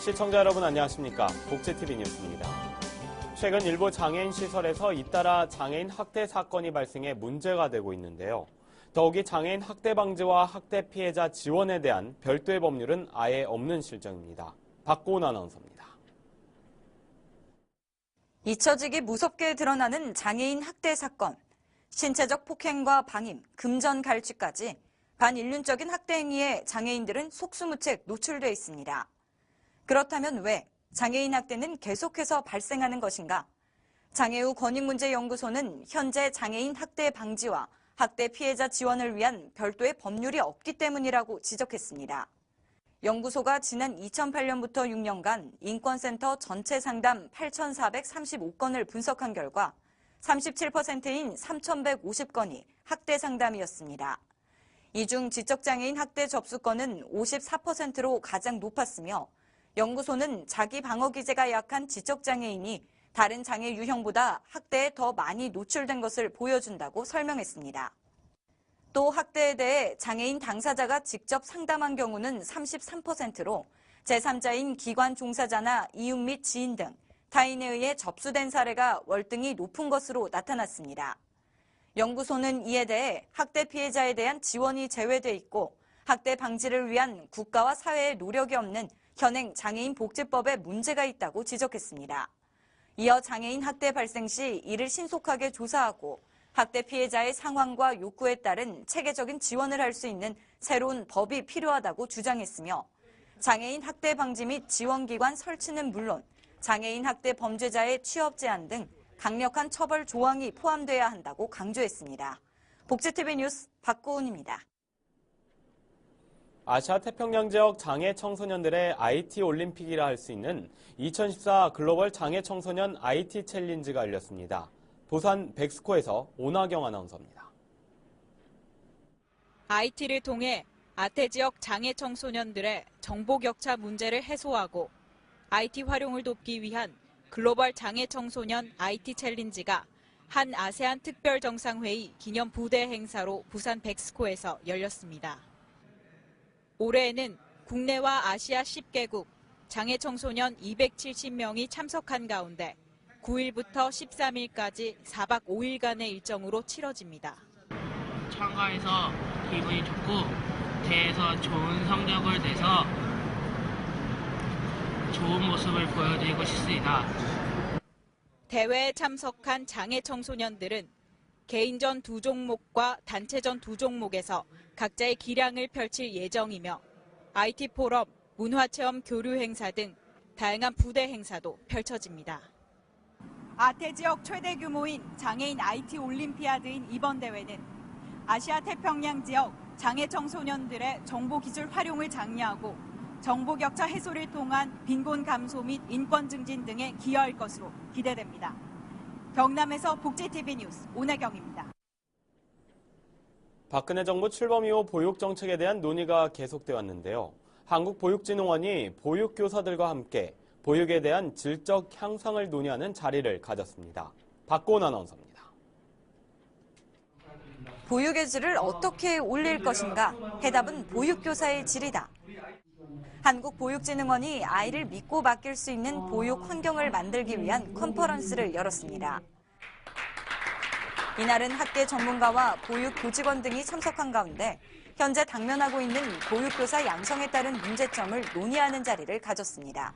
시청자 여러분 안녕하십니까? 복지TV 뉴스입니다. 최근 일부 장애인 시설에서 잇따라 장애인 학대 사건이 발생해 문제가 되고 있는데요. 더욱이 장애인 학대 방지와 학대 피해자 지원에 대한 별도의 법률은 아예 없는 실정입니다. 박고은 아나운서입니다. 잊혀지기 무섭게 드러나는 장애인 학대 사건. 신체적 폭행과 방임, 금전 갈취까지 반인륜적인 학대 행위에 장애인들은 속수무책 노출돼 있습니다. 그렇다면 왜 장애인 학대는 계속해서 발생하는 것인가? 장애우 권익문제연구소는 현재 장애인 학대 방지와 학대 피해자 지원을 위한 별도의 법률이 없기 때문이라고 지적했습니다. 연구소가 지난 2008년부터 6년간 인권센터 전체 상담 8,435건을 분석한 결과 37%인 3,150건이 학대 상담이었습니다. 이 중 지적장애인 학대 접수건은 54%로 가장 높았으며 연구소는 자기 방어 기제가 약한 지적장애인이 다른 장애 유형보다 학대에 더 많이 노출된 것을 보여준다고 설명했습니다. 또 학대에 대해 장애인 당사자가 직접 상담한 경우는 33%로 제3자인 기관 종사자나 이웃 및 지인 등 타인에 의해 접수된 사례가 월등히 높은 것으로 나타났습니다. 연구소는 이에 대해 학대 피해자에 대한 지원이 제외돼 있고 학대 방지를 위한 국가와 사회의 노력이 없는 현행 장애인 복지법에 문제가 있다고 지적했습니다. 이어 장애인 학대 발생 시 이를 신속하게 조사하고 학대 피해자의 상황과 욕구에 따른 체계적인 지원을 할 수 있는 새로운 법이 필요하다고 주장했으며 장애인 학대 방지 및 지원기관 설치는 물론 장애인 학대 범죄자의 취업 제한 등 강력한 처벌 조항이 포함돼야 한다고 강조했습니다. 복지TV 뉴스 박고은입니다. 아시아 태평양 지역 장애 청소년들의 IT 올림픽이라 할 수 있는 2014 글로벌 장애 청소년 IT 챌린지가 열렸습니다. 부산 백스코에서 오나경 아나운서입니다. IT를 통해 아태 지역 장애 청소년들의 정보 격차 문제를 해소하고 IT 활용을 돕기 위한 글로벌 장애 청소년 IT 챌린지가 한 아세안 특별 정상회의 기념 부대 행사로 부산 백스코에서 열렸습니다. 올해에는 국내와 아시아 10개국 장애 청소년 270명이 참석한 가운데 9일부터 13일까지 4박 5일간의 일정으로 치러집니다. 참가해서 기분이 좋고 대회에서 좋은 성적을 내서 좋은 모습을 보여드리고 싶습니다. 대회에 참석한 장애 청소년들은 개인전 2종목과 단체전 2종목에서 각자의 기량을 펼칠 예정이며 IT 포럼, 문화체험 교류 행사 등 다양한 부대 행사도 펼쳐집니다. 아태 지역 최대 규모인 장애인 IT 올림피아드인 이번 대회는 아시아 태평양 지역 장애 청소년들의 정보 기술 활용을 장려하고 정보 격차 해소를 통한 빈곤 감소 및 인권 증진 등에 기여할 것으로 기대됩니다. 경남에서 복지TV 뉴스 오나경입니다. 박근혜 정부 출범 이후 보육 정책에 대한 논의가 계속돼 왔는데요. 한국보육진흥원이 보육교사들과 함께 보육에 대한 질적 향상을 논의하는 자리를 가졌습니다. 박고은 아나운서입니다. 보육의 질을 어떻게 올릴 것인가? 해답은 보육교사의 질이다. 한국보육진흥원이 아이를 믿고 맡길 수 있는 보육 환경을 만들기 위한 컨퍼런스를 열었습니다. 이날은 학계 전문가와 보육 교직원 등이 참석한 가운데 현재 당면하고 있는 보육교사 양성에 따른 문제점을 논의하는 자리를 가졌습니다.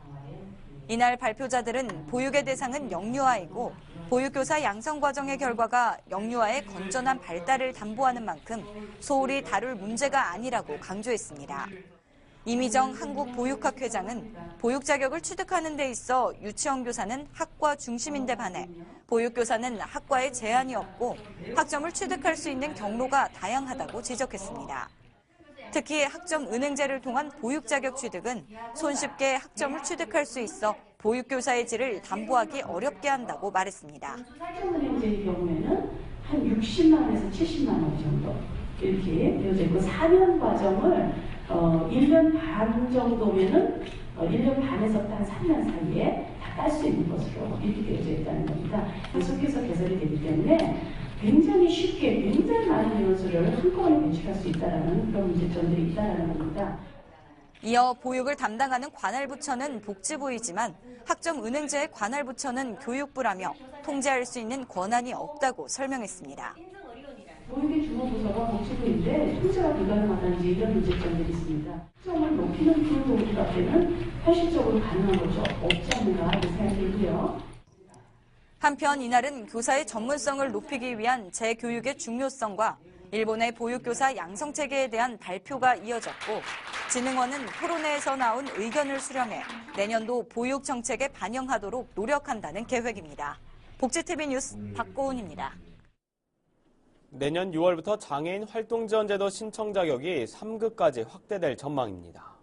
이날 발표자들은 보육의 대상은 영유아이고 보육교사 양성 과정의 결과가 영유아의 건전한 발달을 담보하는 만큼 소홀히 다룰 문제가 아니라고 강조했습니다. 이미정 한국보육학 회장은 보육 자격을 취득하는 데 있어 유치원 교사는 학과 중심인데 반해 보육교사는 학과에 제한이 없고 학점을 취득할 수 있는 경로가 다양하다고 지적했습니다. 특히 학점 은행제를 통한 보육 자격 취득은 손쉽게 학점을 취득할 수 있어 보육교사의 질을 담보하기 어렵게 한다고 말했습니다. 학점 은행제의 경우에는 한 60만 원에서 70만 원 정도 이렇게 되어져 있고 4년 과정을 1년 반 정도면은 1년 반에서 한 3년 사이에 다 딸 수 있는 것으로 이렇게 되어져 있다는 겁니다. 계속해서 개설이 되기 때문에 굉장히 쉽게 굉장히 많은 인원수를 한꺼번에 배출할 수 있다는 그런 문제점들이 있다는 겁니다. 이어 보육을 담당하는 관할부처는 복지부이지만 학점은행제의 관할부처는 교육부라며 통제할 수 있는 권한이 없다고 설명했습니다. 보육의 주무부서가 복지부인데 통제가 불가능하다는 이런 문제점들이 있습니다. 학점을 높이는 그 부분밖에는 현실적으로 가능한 것이 없지 않는가 이렇게 생각되고요. 한편 이날은 교사의 전문성을 높이기 위한 재교육의 중요성과 일본의 보육교사 양성체계에 대한 발표가 이어졌고 진흥원은 토론회에서 나온 의견을 수렴해 내년도 보육정책에 반영하도록 노력한다는 계획입니다. 복지TV 뉴스 박고은입니다. 내년 6월부터 장애인 활동지원제도 신청 자격이 3급까지 확대될 전망입니다.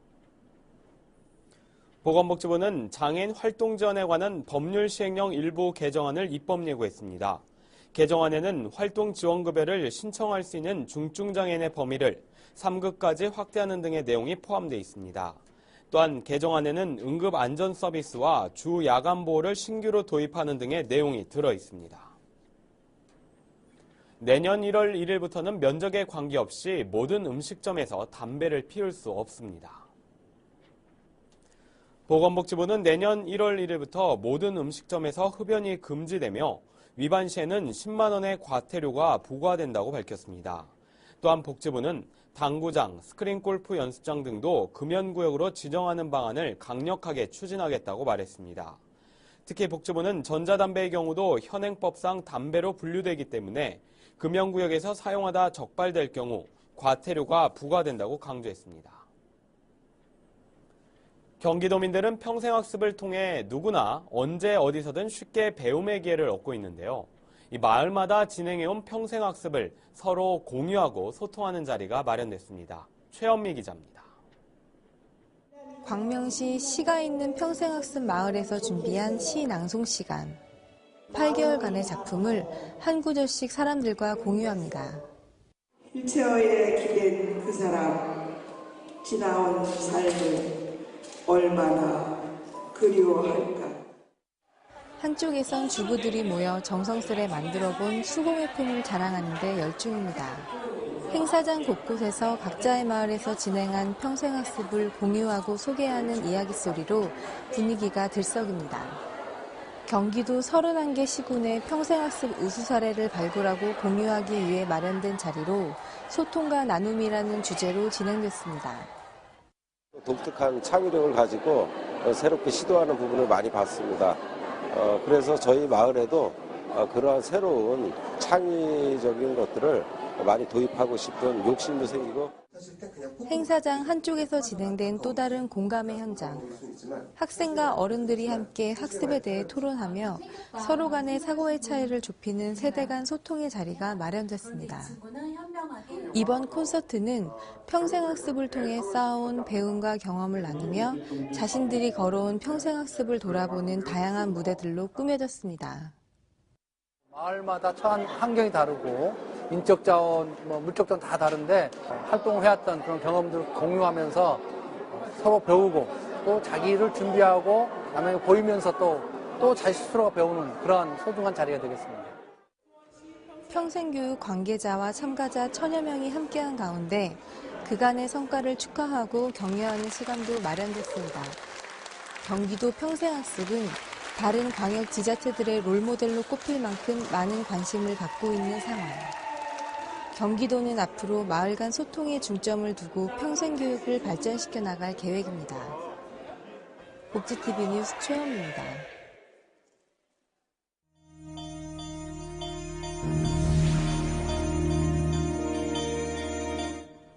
보건복지부는 장애인 활동지원에 관한 법률 시행령 일부 개정안을 입법 예고했습니다. 개정안에는 활동지원급여를 신청할 수 있는 중증장애인의 범위를 3급까지 확대하는 등의 내용이 포함되어 있습니다. 또한 개정안에는 응급안전서비스와 주야간보호를 신규로 도입하는 등의 내용이 들어 있습니다. 내년 1월 1일부터는 면적에 관계없이 모든 음식점에서 담배를 피울 수 없습니다. 보건복지부는 내년 1월 1일부터 모든 음식점에서 흡연이 금지되며 위반 시에는 10만 원의 과태료가 부과된다고 밝혔습니다. 또한 복지부는 당구장, 스크린 골프 연습장 등도 금연구역으로 지정하는 방안을 강력하게 추진하겠다고 말했습니다. 특히 복지부는 전자담배의 경우도 현행법상 담배로 분류되기 때문에 금연구역에서 사용하다 적발될 경우 과태료가 부과된다고 강조했습니다. 경기도민들은 평생학습을 통해 누구나 언제 어디서든 쉽게 배움의 기회를 얻고 있는데요. 이 마을마다 진행해온 평생학습을 서로 공유하고 소통하는 자리가 마련됐습니다. 최현미 기자입니다. 광명시 시가 있는 평생학습 마을에서 준비한 시 낭송 시간. 8개월간의 작품을 한 구절씩 사람들과 공유합니다. 휠체어에 기댄 그 사람, 지나온 삶을 얼마나 그리워할까. 한쪽에선 주부들이 모여 정성스레 만들어본 수공예품을 자랑하는 데 열중입니다. 행사장 곳곳에서 각자의 마을에서 진행한 평생학습을 공유하고 소개하는 이야기 소리로 분위기가 들썩입니다. 경기도 31개 시군의 평생학습 우수 사례를 발굴하고 공유하기 위해 마련된 자리로 소통과 나눔이라는 주제로 진행됐습니다. 독특한 창의력을 가지고 새롭게 시도하는 부분을 많이 봤습니다. 그래서 저희 마을에도 그러한 새로운 창의적인 것들을 많이 도입하고 싶은 욕심도 생기고. 행사장 한쪽에서 진행된 또 다른 공감의 현장. 학생과 어른들이 함께 학습에 대해 토론하며 서로 간의 사고의 차이를 좁히는 세대 간 소통의 자리가 마련됐습니다. 이번 콘서트는 평생학습을 통해 쌓아온 배움과 경험을 나누며 자신들이 걸어온 평생학습을 돌아보는 다양한 무대들로 꾸며졌습니다. 마을마다 처한 환경이 다르고 인적 자원, 물적 자원 다 다른데 활동을 해왔던 그런 경험들을 공유하면서 서로 배우고 또 자기를 준비하고 남에게 보이면서 또 자기 스스로가 배우는 그런 소중한 자리가 되겠습니다. 평생교육 관계자와 참가자 1000여 명이 함께한 가운데 그간의 성과를 축하하고 격려하는 시간도 마련됐습니다. 경기도 평생학습은 다른 광역 지자체들의 롤모델로 꼽힐 만큼 많은 관심을 받고 있는 상황. 경기도는 앞으로 마을 간 소통에 중점을 두고 평생교육을 발전시켜 나갈 계획입니다. 복지TV 뉴스 최현미입니다.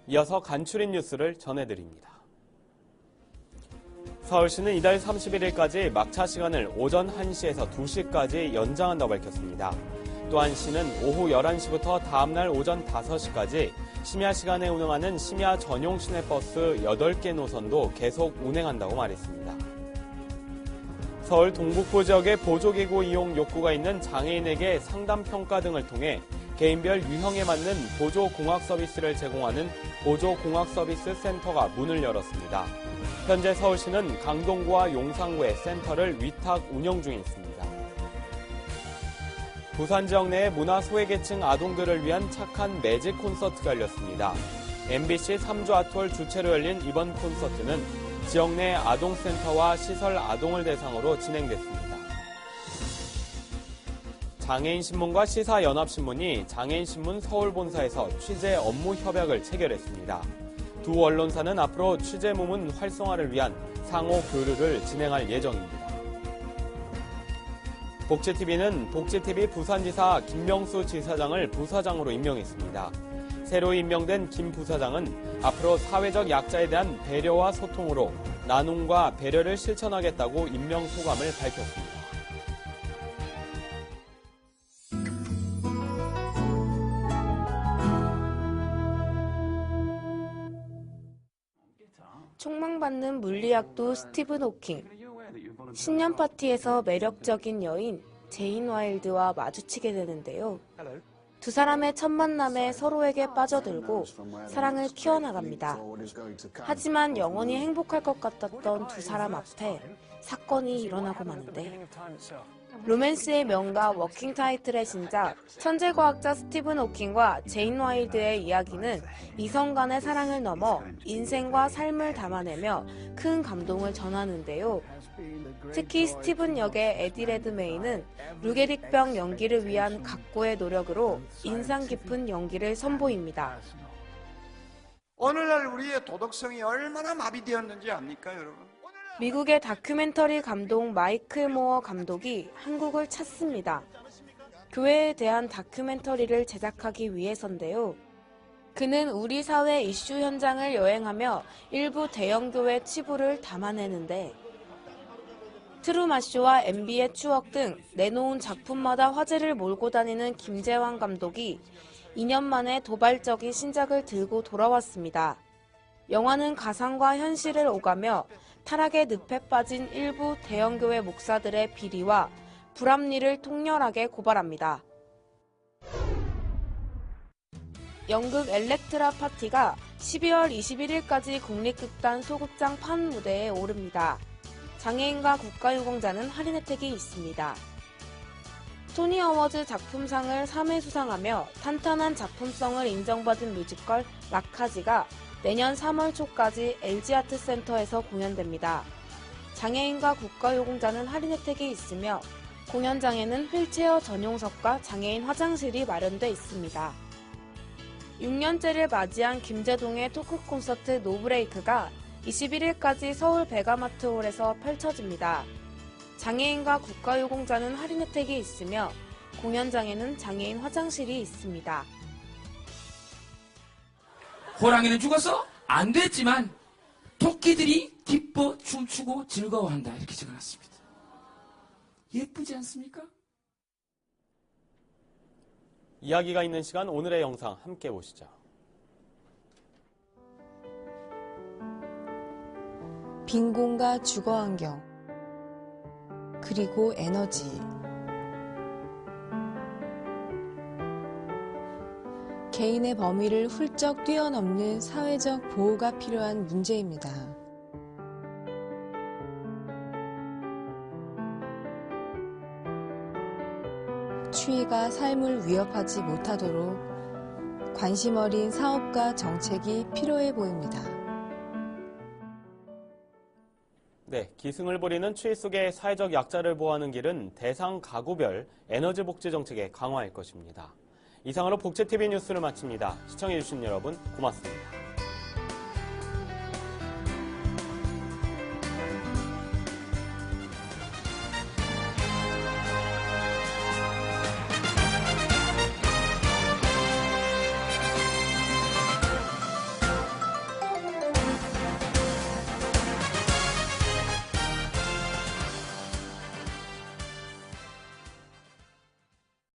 이어서 간추린 뉴스를 전해드립니다. 서울시는 이달 31일까지 막차 시간을 오전 1시에서 2시까지 연장한다고 밝혔습니다. 또한 시는 오후 11시부터 다음날 오전 5시까지 심야 시간에 운행하는 심야 전용 시내버스 8개 노선도 계속 운행한다고 말했습니다. 서울 동북부 지역의 보조기구 이용 욕구가 있는 장애인에게 상담평가 등을 통해 개인별 유형에 맞는 보조공학 서비스를 제공하는 보조공학서비스 센터가 문을 열었습니다. 현재 서울시는 강동구와 용산구에 센터를 위탁 운영 중에 있습니다. 부산 지역 내의 문화 소외계층 아동들을 위한 착한 매직 콘서트가 열렸습니다. MBC 3주 아트홀 주최로 열린 이번 콘서트는 지역 내 아동센터와 시설 아동을 대상으로 진행됐습니다. 장애인신문과 시사연합신문이 장애인신문 서울본사에서 취재 업무 협약을 체결했습니다. 두 언론사는 앞으로 취재 부문 활성화를 위한 상호 교류를 진행할 예정입니다. 복지TV는 복지TV 부산지사 김명수 지사장을 부사장으로 임명했습니다. 새로 임명된 김 부사장은 앞으로 사회적 약자에 대한 배려와 소통으로 나눔과 배려를 실천하겠다고 임명 소감을 밝혔습니다. 촉망받는 물리학도 스티븐 호킹. 신년 파티에서 매력적인 여인 제인 와일드와 마주치게 되는데요. 두 사람의 첫 만남에 서로에게 빠져들고 사랑을 키워나갑니다. 하지만 영원히 행복할 것 같았던 두 사람 앞에 사건이 일어나고 마는데, 로맨스의 명가 워킹 타이틀의 신작 천재과학자 스티븐 호킹과 제인 와일드의 이야기는 이성 간의 사랑을 넘어 인생과 삶을 담아내며 큰 감동을 전하는데요. 특히 스티븐 역의 에디 레드메인은 루게릭병 연기를 위한 각고의 노력으로 인상 깊은 연기를 선보입니다. 오늘날 우리의 도덕성이 얼마나 마비되었는지 압니까, 여러분? 미국의 다큐멘터리 감독 마이클 모어 감독이 한국을 찾습니다. 교회에 대한 다큐멘터리를 제작하기 위해서인데요. 그는 우리 사회 이슈 현장을 여행하며 일부 대형교회 치부를 담아내는데, 트루마쇼와 MB의 추억 등 내놓은 작품마다 화제를 몰고 다니는 김재환 감독이 2년 만에 도발적인 신작을 들고 돌아왔습니다. 영화는 가상과 현실을 오가며 타락의 늪에 빠진 일부 대형교회 목사들의 비리와 불합리를 통렬하게 고발합니다. 연극 엘렉트라 파티가 12월 21일까지 국립극단 소극장 판 무대에 오릅니다. 장애인과 국가유공자는 할인 혜택이 있습니다. 토니 어워즈 작품상을 3회 수상하며 탄탄한 작품성을 인정받은 뮤지컬 라카지가 내년 3월 초까지 LG아트센터에서 공연됩니다. 장애인과 국가유공자는 할인 혜택이 있으며 공연장에는 휠체어 전용석과 장애인 화장실이 마련돼 있습니다. 6년째를 맞이한 김제동의 토크 콘서트 노브레이크가 21일까지 서울 베가마트홀에서 펼쳐집니다. 장애인과 국가유공자는 할인 혜택이 있으며 공연장에는 장애인 화장실이 있습니다. 호랑이는 죽었어? 안 됐지만 토끼들이 기뻐 춤추고 즐거워한다, 이렇게 적어놨습니다. 예쁘지 않습니까? 이야기가 있는 시간, 오늘의 영상 함께 보시죠. 빈곤과 주거환경, 그리고 에너지. 개인의 범위를 훌쩍 뛰어넘는 사회적 보호가 필요한 문제입니다. 추위가 삶을 위협하지 못하도록 관심 어린 사업과 정책이 필요해 보입니다. 네, 기승을 부리는 추위 속에 사회적 약자를 보호하는 길은 대상 가구별 에너지 복지 정책의 강화일 것입니다. 이상으로 복지TV 뉴스를 마칩니다. 시청해주신 여러분 고맙습니다.